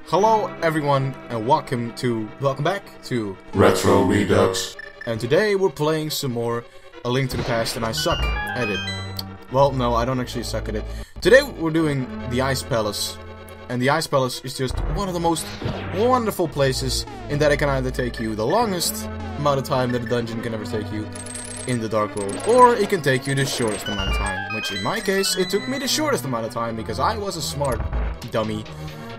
Hello everyone and welcome back to Retro Redux. And today we're playing some more A Link to the Past, and I suck at it. Well, no, I don't actually suck at it. Today we're doing the Ice Palace. And the Ice Palace is just one of the most wonderful places in that it can either take you the longest amount of time that a dungeon can ever take you in the Dark World, or it can take you the shortest amount of time, which in my case, it took me the shortest amount of time because I was a smart dummy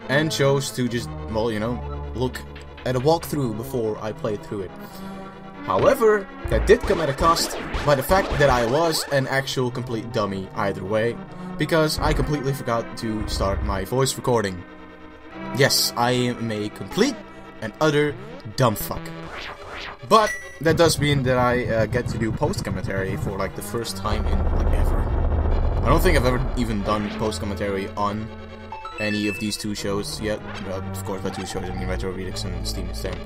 and chose to just, well, you know, look at a walkthrough before I played through it. However, that did come at a cost by the fact that I was an actual complete dummy either way, because I completely forgot to start my voice recording. Yes, I am a complete and utter dumb fuck. But that does mean that I get to do post-commentary for like the first time in like ever. I don't think I've ever even done post-commentary on any of these two shows yet. Of course, by two shows I mean Retro Redux and Steam Stamp.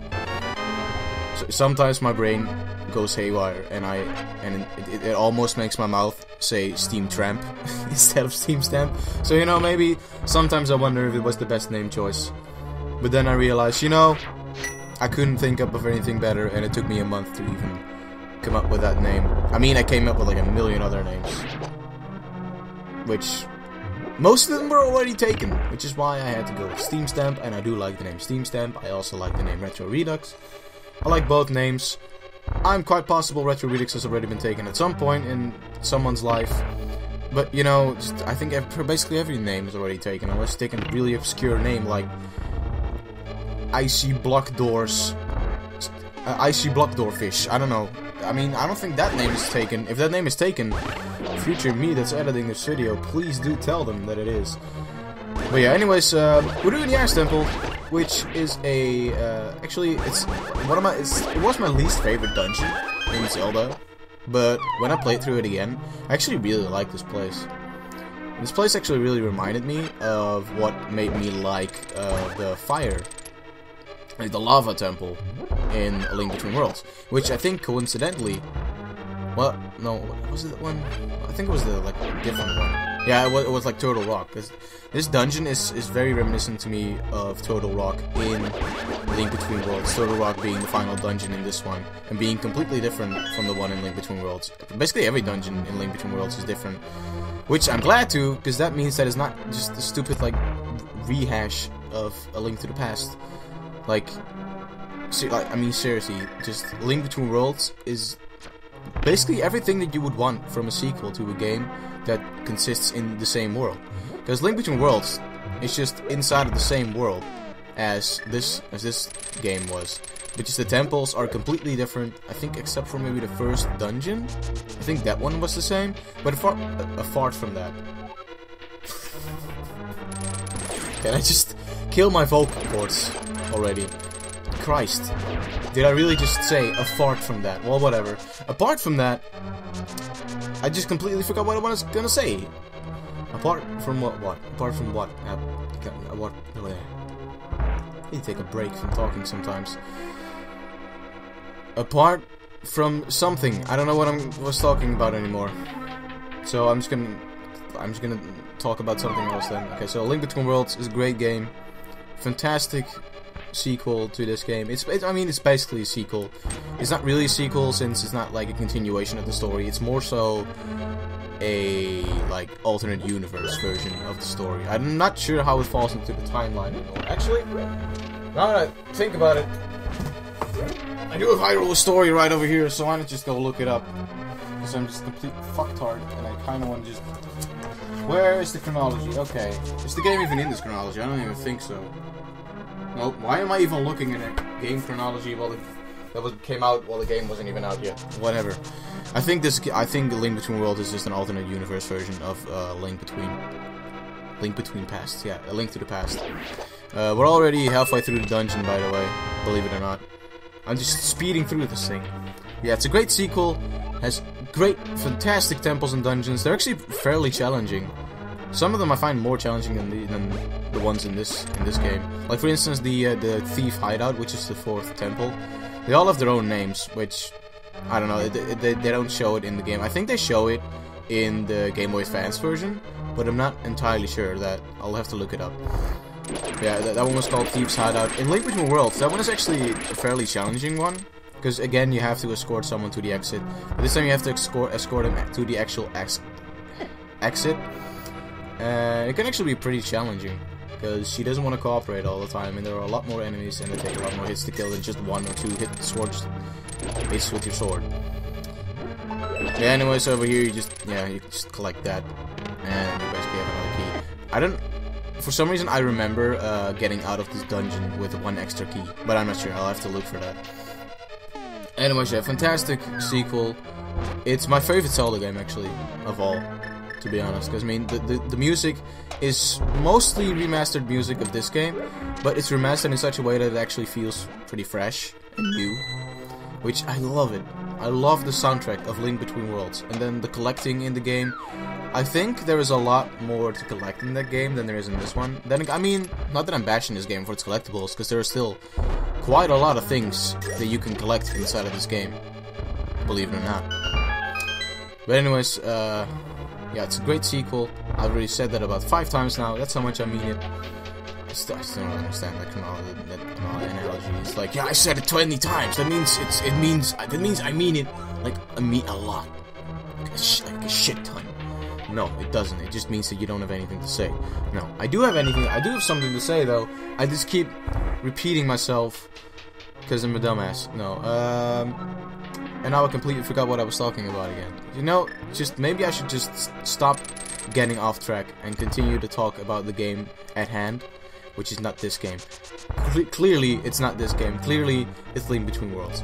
So sometimes my brain goes haywire, and it almost makes my mouth say Steam Tramp instead of Steam Stamp. So, you know, maybe sometimes I wonder if it was the best name choice. But then I realized, you know, I couldn't think up of anything better, and it took me a month to even come up with that name. I mean, I came up with like a million other names, which most of them were already taken, which is why I had to go with Steam Stamp, and I do like the name Steam Stamp. I also like the name Retro Redux. I like both names. I'm quite possible Retro Redux has already been taken at some point in someone's life. But, you know, I think basically every name is already taken, unless you take a really obscure name like Icy Block Doors. Icy Block Door Fish. I don't know. I mean, I don't think that name is taken. If that name is taken, future me that's editing this video, please do tell them that it is. But yeah, anyways, we're doing the Ice Temple, which is a, actually, it was my least favorite dungeon in Zelda, but when I played through it again, I actually really like this place. This place actually really reminded me of what made me like, the fire, like the lava temple in A Link Between Worlds, which I think coincidentally, well, no, was it that one? I think it was the, like, different one. Yeah, it was like Turtle Rock. This dungeon is very reminiscent to me of Turtle Rock in Link Between Worlds. Turtle Rock being the final dungeon in this one, and being completely different from the one in Link Between Worlds. Basically every dungeon in Link Between Worlds is different, which I'm glad to, because that means that it's not just a stupid, like, rehash of A Link to the Past. Like, I mean, seriously, just Link Between Worlds is basically everything that you would want from a sequel to a game that consists in the same world. Because Link Between Worlds is just inside of the same world as this game was. But just the temples are completely different, I think, except for maybe the first dungeon. I think that one was the same, but apart from that. Can I just kill my vocal cords already? Christ. Did I really just say apart from that? Well, whatever. Apart from that, I just completely forgot what I was gonna say. Apart from what? Apart from what? What? I need to take a break from talking sometimes. Apart from something. I don't know what I was talking about anymore. So I'm just gonna talk about something else then. Okay, so Link Between Worlds is a great game. Fantastic sequel to this game. I mean, it's basically a sequel. It's not really a sequel since it's not like a continuation of the story. It's more so a like alternate universe version of the story. I'm not sure how it falls into the timeline anymore. Actually, now that I think about it, I do have Hyrule Story right over here, so why not just go look it up? Because I'm just a complete fucktard, and I kind of want to just... Where is the chronology? Okay. Is the game even in this chronology? I don't even think so. Nope. Why am I even looking at a game chronology while came out while the game wasn't even out yet? Whatever. I think Link Between Worlds is just an alternate universe version of Link Between Past. Yeah, A Link to the Past. We're already halfway through the dungeon, by the way. Believe it or not. I'm just speeding through this thing. Yeah, it's a great sequel. Has great, fantastic temples and dungeons. They're actually fairly challenging. Some of them I find more challenging than the ones in this game. Like, for instance, the Thief Hideout, which is the 4th temple. They all have their own names, which I don't know. They don't show it in the game. I think they show it in the Game Boy Advance version, but I'm not entirely sure. That I'll have to look it up. Yeah, that one was called Thieves Hideout. In Link Between Worlds, that one is actually a fairly challenging one. Because again, you have to escort someone to the exit. But this time you have to escort them to the actual exit. It can actually be pretty challenging. Because she doesn't want to cooperate all the time. And there are a lot more enemies and they take a lot more hits to kill than just 1 or 2 hits with your sword. Yeah, anyways, over here you just collect that. And you basically have another key. I don't... For some reason, I remember getting out of this dungeon with 1 extra key, but I'm not sure. I'll have to look for that. Anyways, yeah, fantastic sequel. It's my favorite Zelda game, actually, of all, to be honest. Because, I mean, the music is mostly remastered music of this game, but it's remastered in such a way that it actually feels pretty fresh and new, which I love it. I love the soundtrack of Link Between Worlds. And then the collecting in the game. I think there is a lot more to collect in that game than there is in this one. Then, I mean, not that I'm bashing this game for its collectibles, because there are still quite a lot of things that you can collect inside of this game, believe it or not. But anyways, yeah, it's a great sequel. I've already said that about 5 times now. That's how much I mean it. I still don't understand that analogy. It's like, yeah, I said it 20 times. That means I mean it like a lot, like a shit ton. No, it doesn't. It just means that you don't have anything to say. No, I do have something to say, though. I just keep repeating myself because I'm a dumbass. No, and now I completely forgot what I was talking about again. You know, maybe I should just stop getting off track and continue to talk about the game at hand, which is not this game. Clearly, it's not this game. Clearly, it's Link Between Worlds.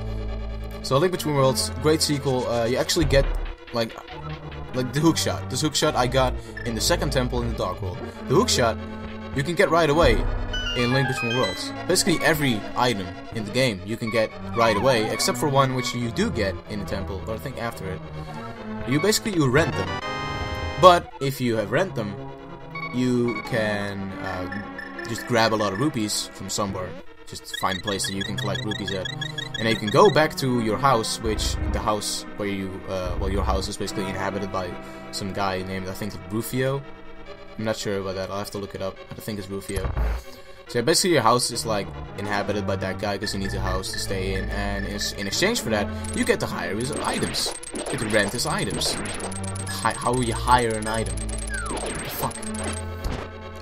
So, Link Between Worlds, great sequel. You actually get, like the hookshot. This hookshot I got in the second temple in the Dark World. The hookshot you can get right away in Link Between Worlds. Basically every item in the game you can get right away, except for one which you do get in the temple, but I think after it. You rent them. But if you have rent them, you can just grab a lot of rupees from somewhere. Just find a place that you can collect rupees at. And then you can go back to your house, which the house where your house is basically inhabited by some guy named, I think, Rufio. I'm not sure about that, I'll have to look it up. I think it's Rufio. So yeah, basically your house is like inhabited by that guy because he needs a house to stay in, and in exchange for that, you get to hire his items. You get to rent his items. How will you hire an item? What the fuck?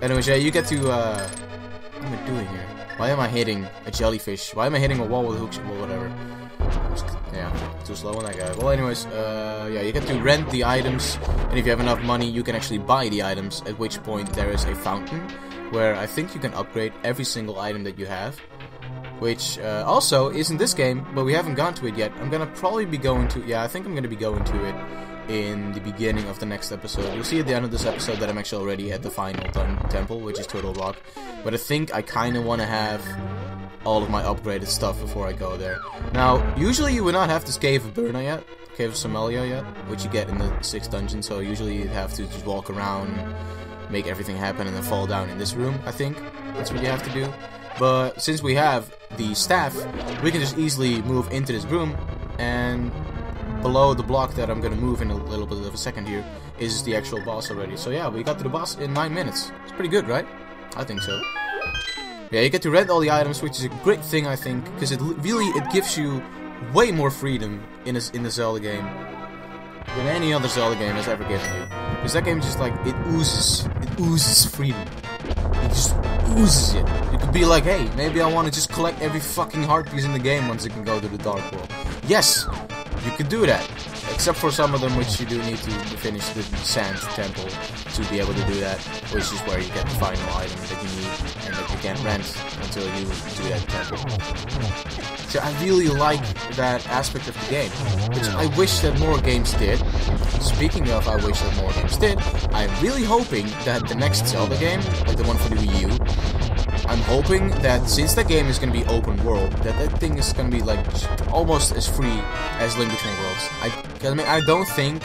Anyways, yeah, you get to, what am I doing here? Why am I hitting a jellyfish? Why am I hitting a wall with hooks? Well, whatever. Yeah, too slow on that guy. Well, anyways, yeah, you get to rent the items, and if you have enough money, you can actually buy the items, at which point there is a fountain, where I think you can upgrade every single item that you have, which also is in this game, but we haven't gone to it yet. I'm gonna probably be going to, yeah, I think I'm gonna be going to it in the beginning of the next episode. You'll see at the end of this episode that I'm actually already at the final temple, which is Turtle Rock. But I think I kind of want to have all of my upgraded stuff before I go there. Now, usually you would not have this Cave of Burna yet, Cave of Somalia yet, which you get in the 6th dungeon, so usually you'd have to just walk around, make everything happen, and then fall down in this room, I think. That's what you have to do. But since we have the staff, we can just easily move into this room, and below the block that I'm gonna move in a little bit of a second here is the actual boss already. So yeah, we got to the boss in 9 minutes. It's pretty good, right? I think so. Yeah, you get to rent all the items, which is a great thing, I think, because it gives you way more freedom in a Zelda game than any other Zelda game has ever given you. Because that game is just like, it oozes freedom. It just oozes it. You could be like, hey, maybe I want to just collect every fucking heart piece in the game once it can go to the Dark World. Yes, you could do that. Except for some of them, which you do need to finish the Sand Temple to be able to do that, which is where you get the final item that you need and that you can't rent until you do that temple. So I really like that aspect of the game, which I wish that more games did. Speaking of I wish that more games did, I'm really hoping that the next Zelda game, like the one for the Wii U, I'm hoping that since that game is going to be open world, that thing is going to be like almost as free as Link Between Worlds. I mean, I don't think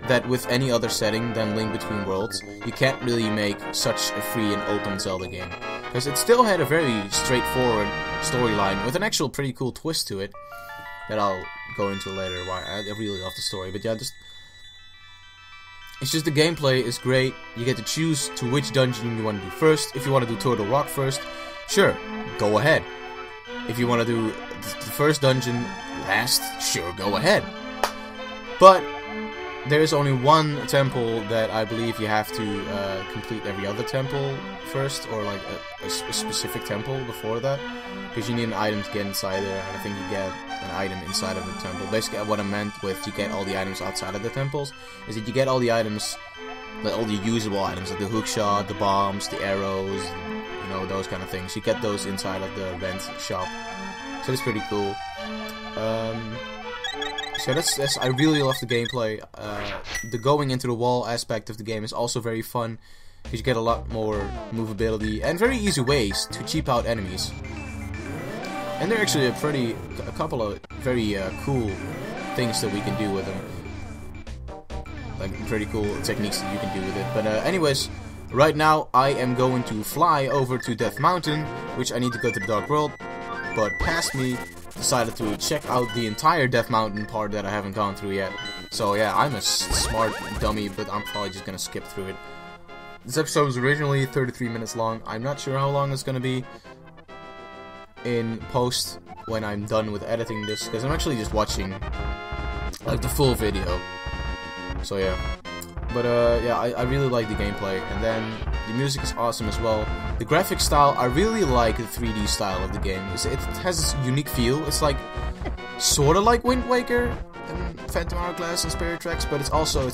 that with any other setting than Link Between Worlds, you can't really make such a free and open Zelda game. Because it still had a very straightforward storyline with an actual pretty cool twist to it that I'll go into later. Why I really love the story, but yeah, It's just the gameplay is great. You get to choose to which dungeon you want to do first. If you want to do Turtle Rock first, sure, go ahead. If you want to do the first dungeon last, sure, go ahead. But there is only one temple that I believe you have to complete every other temple first, or like a specific temple before that, because you need an item to get inside there, and I think you get an item inside of the temple. Basically, what I meant with you get all the items outside of the temples is that you get all the items, like all the usable items, like the hookshot, the bombs, the arrows, you know, those kind of things. You get those inside of the rent shop, so that's pretty cool. So that's I really love the gameplay. The going into the wall aspect of the game is also very fun, because you get a lot more movability and very easy ways to cheap out enemies. And there are actually a couple of very cool things that we can do with them. Like pretty cool techniques that you can do with it. But anyways, right now I am going to fly over to Death Mountain, which I need to go to the Dark World. But past me, decided to check out the entire Death Mountain part that I haven't gone through yet. So yeah, I'm a smart dummy, but I'm probably just gonna skip through it. This episode was originally 33 minutes long. I'm not sure how long it's gonna be in post when I'm done with editing this, because I'm actually just watching like the full video. So yeah, but yeah, I really like the gameplay, and then the music is awesome as well. The graphic style, I really like the 3D style of the game. It has this unique feel. It's like sort of like Wind Waker and Phantom Hourglass and Spirit Tracks, but it's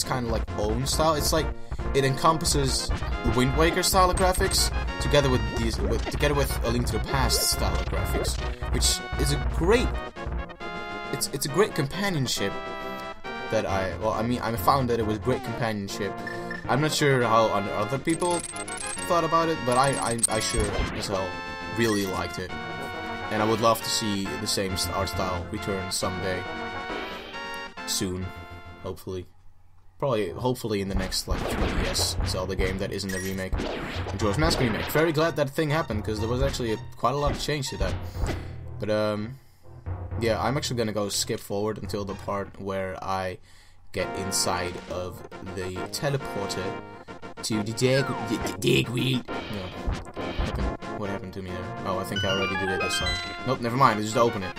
kind of like own style. It's like it encompasses the Wind Waker style of graphics together with A Link to the Past style of graphics, which is a great. It's a great companionship. That I found that it was great companionship. I'm not sure how other people thought about it, but I sure as hell really liked it. And I would love to see the same art style return someday. Soon. Hopefully. Hopefully in the next, like, 3DS Zelda game that isn't a remake. Majora's Mask remake. Very glad that thing happened, because there was actually quite a lot of change to that. But, yeah, I'm actually gonna go skip forward until the part where I get inside of the teleporter to the dig wheel. No. What happened to me there? Oh, I think I already did it this time. Nope, never mind. I just open it.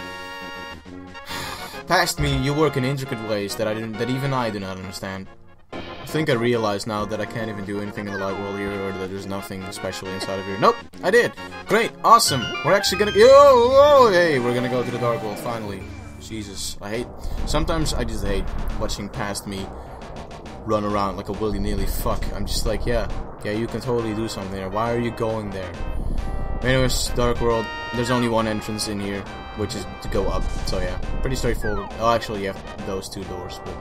Past me, you work in intricate ways that even I do not understand. I think I realize now that I can't even do anything in the light world here, or that there's nothing special inside of here. Nope, I did. Great, awesome. We're actually gonna hey, we're gonna go to the Dark World finally. Jesus, sometimes I just hate watching past me run around like a willy-nilly fuck. I'm just like, yeah, you can totally do something there. Why are you going there? Anyways, Dark World. There's only one entrance in here, which is to go up. So yeah, pretty straightforward. Oh, actually, yeah, those two doors, but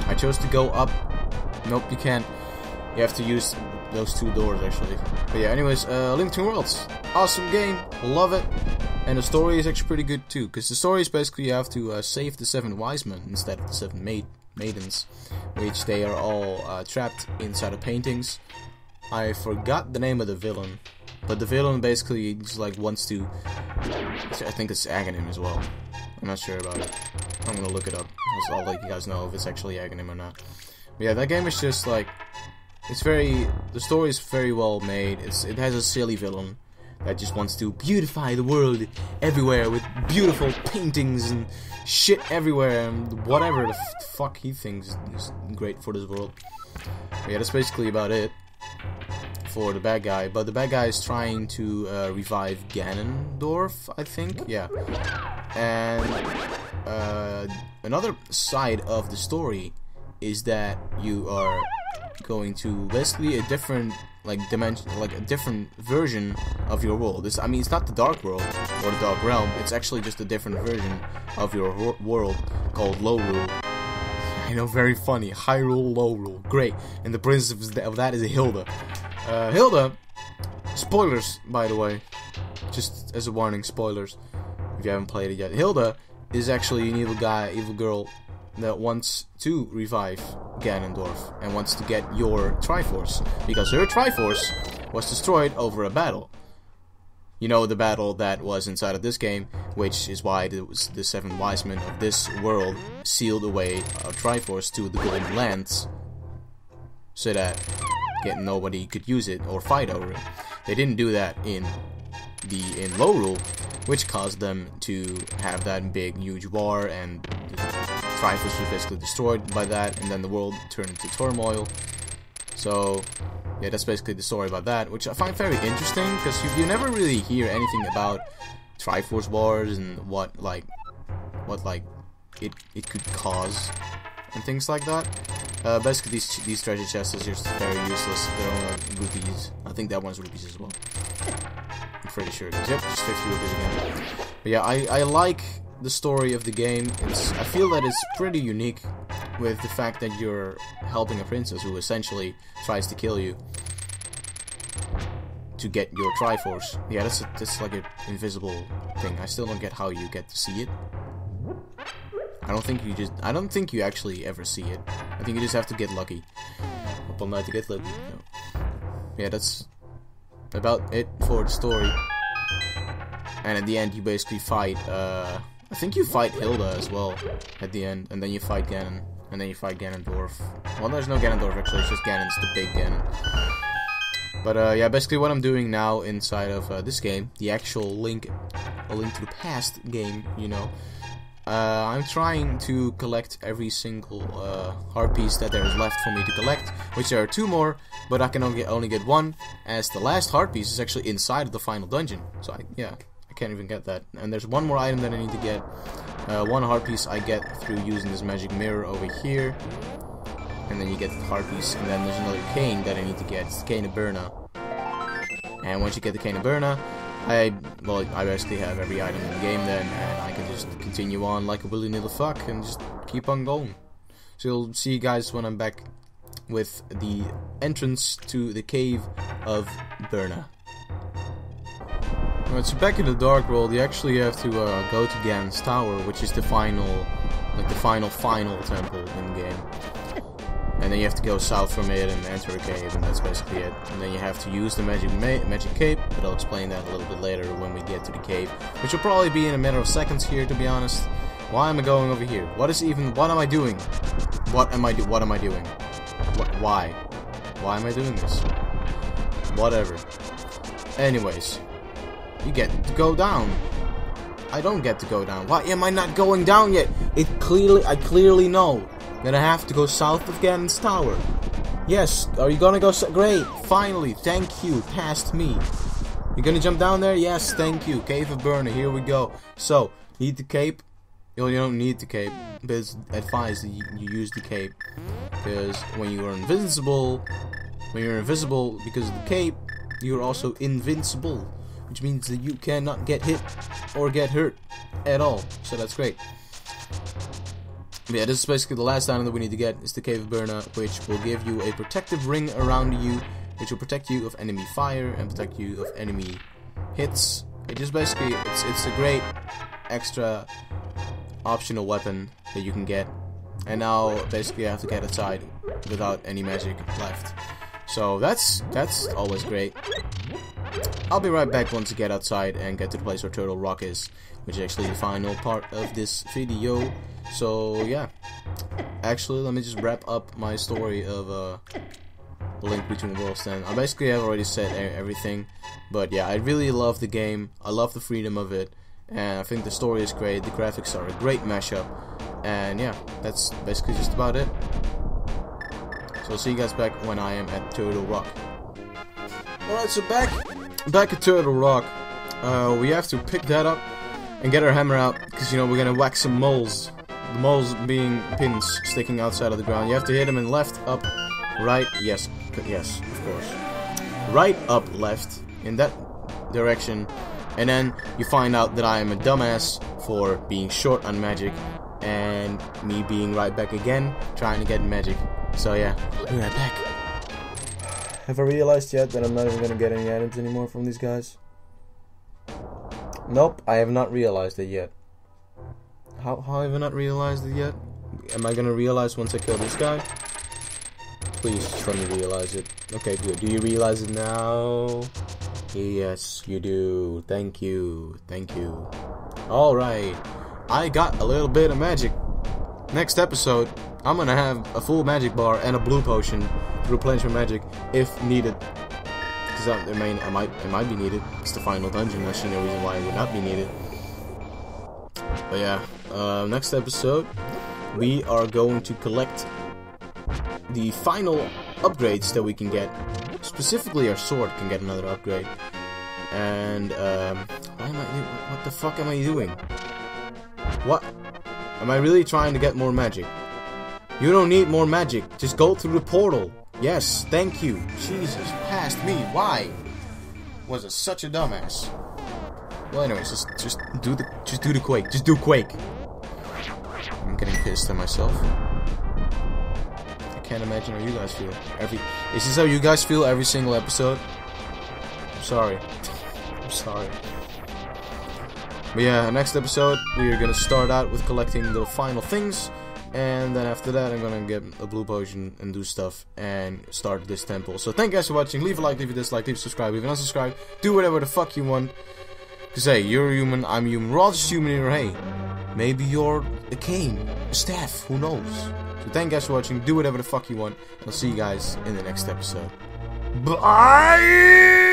I chose to go up. Nope, you can't. You have to use those two doors, actually. But yeah, anyways, Link Between Worlds. Awesome game. Love it. And the story is actually pretty good, too. Because the story is basically you have to save the 7 wise men instead of the 7 maidens. Which they are all trapped inside of paintings. I forgot the name of the villain. But the villain basically just like wants to... I think it's Aghanim as well. I'm not sure about it. I'm gonna look it up. I'll let you guys know if it's actually Aghanim or not. But yeah, that game is just like... The story is very well made. It has a silly villain that just wants to beautify the world everywhere with beautiful paintings and shit everywhere and whatever the fuck he thinks is great for this world. But yeah, that's basically about it for the bad guy. But the bad guy is trying to revive Ganondorf, I think. Yeah. And another side of the story is that you are going to basically a different dimension, like a different version of your world. I mean, it's not the Dark World or the Dark Realm. It's actually just a different version of your world called Lorule. I know, very funny. Hyrule Lorule, great. And the princess of that is Hilda. Hilda. Spoilers, by the way. Just as a warning, spoilers. If you haven't played it yet, Hilda is actually an evil girl that wants to revive Ganondorf and wants to get your Triforce, because her Triforce was destroyed over a battle. You know, the battle that was inside of this game, which is why the 7 wise men of this world sealed away a Triforce to the Golden Lands. so that nobody could use it or fight over it. They didn't do that in low rule, which caused them to have that big, huge war, and the Triforce was basically destroyed by that, and then the world turned into turmoil. So, yeah, that's basically the story about that, which I find very interesting, because you never really hear anything about Triforce wars and what it could cause and things like that. Basically, these treasure chests are just very useless. They're only like rupees. I think that one's rupees as well. I'm pretty sure it is. Yep, just 50 rupees again. But yeah, I like the story of the game. I feel that it's pretty unique with the fact that you're helping a princess who essentially tries to kill you to get your Triforce. Yeah, that's like an invisible thing. I still don't get how you get to see it. I don't think you actually ever see it. I think you just have to get lucky. Up all night to get lucky. No. Yeah, that's about it for the story. And at the end, you basically fight. I think you fight Hilda as well at the end, and then you fight Ganon, and then you fight Ganondorf. Well, there's no Ganondorf actually. It's just Ganon's the big Ganon. But yeah, basically what I'm doing now inside of this game, the actual A Link to the Past game, you know. I'm trying to collect every single heart piece that there is left for me to collect, which there are 2 more, but I can only get 1, as the last heart piece is actually inside of the final dungeon. So I can't even get that. And there's 1 more item that I need to get. 1 heart piece I get through using this magic mirror over here, and then you get the heart piece, and then there's another cane that I need to get. It's the cane of Burna. And once you get the cane of Burna, I basically have every item in the game then, and I can just continue on like a willy-nilly fuck and just keep on going. So you'll see you guys when I'm back with the entrance to the cave of Burna. Alright, so back in the Dark World, you actually have to go to Ganon's Tower, which is the final temple in the game. And then you have to go south from it and enter a cave, and that's basically it. And then you have to use the magic cape, but I'll explain that a little bit later when we get to the cave, which will probably be in a matter of seconds here, to be honest. Why am I going over here? What am I doing? What am I doing? Why? Why am I doing this? Whatever. Anyways, you get to go down. I don't get to go down. Why am I not going down yet? I clearly know that I have to go south of Ganon's Tower. Yes, are you gonna go great, finally, thank you, past me. You're gonna jump down there? Yes, thank you, Cave of Burna, here we go. So, need the cape? You don't need the cape, but it's advised that you use the cape. Because when you are invincible, because of the cape, you're also invincible. Which means that you cannot get hit or get hurt at all. So that's great. Yeah, this is basically the last item that we need to get, is the Cave of Burna, which will give you a protective ring around you, which will protect you of enemy fire and protect you of enemy hits. It just basically, it's a great extra optional weapon that you can get. And now basically I have to get outside without any magic left. So that's always great. I'll be right back once I get outside and get to the place where Turtle Rock is, which is actually the final part of this video. So yeah, actually let me just wrap up my story of Link Between Worlds then. I basically have already said everything, but yeah, I really love the game, I love the freedom of it, and I think the story is great, the graphics are a great mashup, and yeah, that's basically just about it. So I'll see you guys back when I am at Turtle Rock. Alright, so back at Turtle Rock, we have to pick that up and get our hammer out, because you know we're gonna whack some moles. The moles being pins sticking outside of the ground. You have to hit them in left, up, right, yes, of course. Right, up, left, in that direction, and then you find out that I am a dumbass for being short on magic, and me being right back again, trying to get magic. So yeah, be right back. Have I realized yet that I'm not even gonna get any items anymore from these guys? Nope, I have not realized it yet. How have I not realized it yet? Am I gonna realize once I kill this guy? Please just let me realize it. Okay, good. Do you realize it now? Yes, you do. Thank you. Thank you. Alright. I got a little bit of magic. Next episode, I'm gonna have a full magic bar and a blue potion to replenish my magic if needed. Because it might be needed. It's the final dungeon. I see no reason why it would not be needed. But yeah, next episode we are going to collect the final upgrades that we can get. Specifically, our sword can get another upgrade. And what the fuck am I doing? What? Am I really trying to get more magic? You don't need more magic. Just go through the portal. Yes, thank you. Jesus, past me. Why? Was it such a dumbass? Well, anyways, just do the quake. Just do quake. I'm getting pissed at myself. I can't imagine how you guys feel. Is this how you guys feel every single episode? I'm sorry. I'm sorry. But yeah, next episode we are gonna start out with collecting the final things, and then after that I'm gonna get a blue potion and do stuff and start this temple. So thank you guys for watching. Leave a like, leave a dislike, leave a subscribe, leave an unsubscribe. Do whatever the fuck you want. Cause hey, you're human, I'm human, we're all just human here. Hey, maybe you're a cane, a staff, who knows? So thank you guys for watching. Do whatever the fuck you want, and I'll see you guys in the next episode. Bye.